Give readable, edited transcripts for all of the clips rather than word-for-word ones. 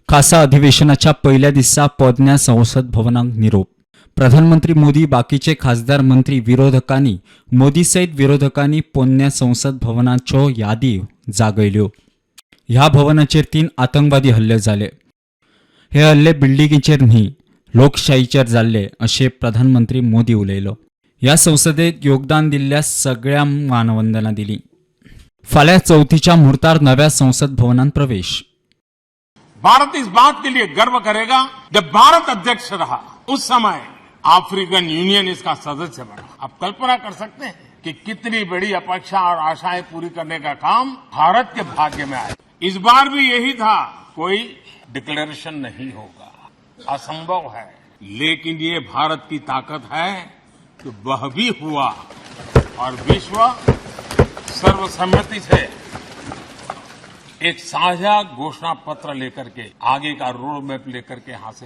खासा अधिवेशनाच्या पहिल्या दिसा पोरण्या संसद भवनाक निरोप. प्रधानमंत्री मोदी बाकीचे खासदार मंत्री विरोधकांनी मोदी सहित विरोधकांनी पोरण्या संसद भवनाच्यो यादी जागयल्यो. ह्या भवनाचेर 3 आतंकवादी हल्ले जाले. हे हल्ले बिल्डिंगेचेर न्ही, लोकशाहीचेर जाल्ले अशें प्रधानमंत्री मोदी उलयलो. ह्या संसदेत योगदान दिल्ल्या सगळ्यांक मानवंदना दिली. फाल्यां चवथीच्या मुहूर्तार नव्या संसद भवनात प्रवेश. भारत इस बात के लिए गर्व करेगा जब भारत अध्यक्ष रहा उस समय अफ्रीकन यूनियन इसका सदस्य बना. आप कल्पना कर सकते हैं कि कितनी बड़ी अपेक्षा और आशाएं पूरी करने का काम भारत के भाग्य में आया. इस बार भी यही था. कोई डिक्लेरेशन नहीं होगा, असंभव है, लेकिन ये भारत की ताकत है कि वह भी हुआ और विश्व सर्वसम्मति से एक साझा घोषणा पत्र लेकर के आगे का रोड मैप लेकर के यहां से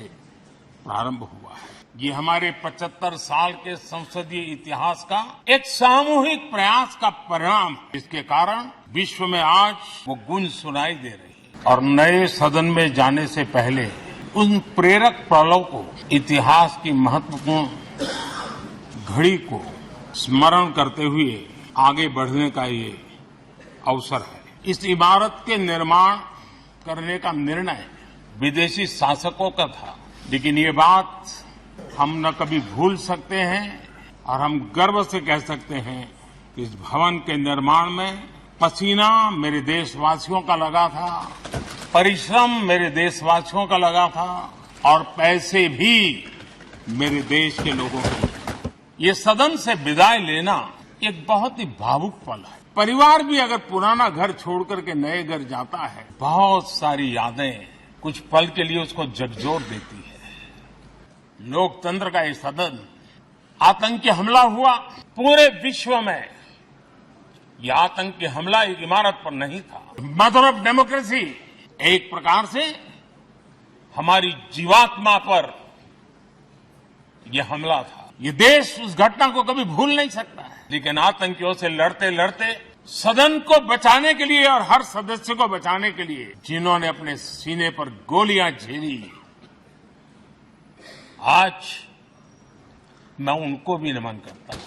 प्रारंभ हुआ है. ये हमारे 75 साल के संसदीय इतिहास का एक सामूहिक प्रयास का परिणाम है. इसके कारण विश्व में आज वो गूंज सुनाई दे रही है. और नए सदन में जाने से पहले उन प्रेरक पड़ाव को, इतिहास की महत्वपूर्ण घड़ी को स्मरण करते हुए आगे बढ़ने का ये अवसर है. इस इमारत के निर्माण करने का निर्णय विदेशी शासकों का था, लेकिन ये बात हम न कभी भूल सकते हैं और हम गर्व से कह सकते हैं कि इस भवन के निर्माण में पसीना मेरे देशवासियों का लगा था, परिश्रम मेरे देशवासियों का लगा था और पैसे भी मेरे देश के लोगों के. ये सदन से विदाई लेना एक बहुत ही भावुक पल है. परिवार भी अगर पुराना घर छोड़ करके नए घर जाता है, बहुत सारी यादें कुछ पल के लिए उसको झकझोर देती है. लोकतंत्र का ये सदन, आतंकी हमला हुआ, पूरे विश्व में यह आतंकी हमला एक इमारत पर नहीं था. मदर ऑफ डेमोक्रेसी एक प्रकार से हमारी जीवात्मा पर यह हमला था. ये देश उस घटना को कभी भूल नहीं सकता है, लेकिन आतंकियों से लड़ते लड़ते सदन को बचाने के लिए और हर सदस्य को बचाने के लिए जिन्होंने अपने सीने पर गोलियां झेली, आज मैं उनको भी नमन करता हूं.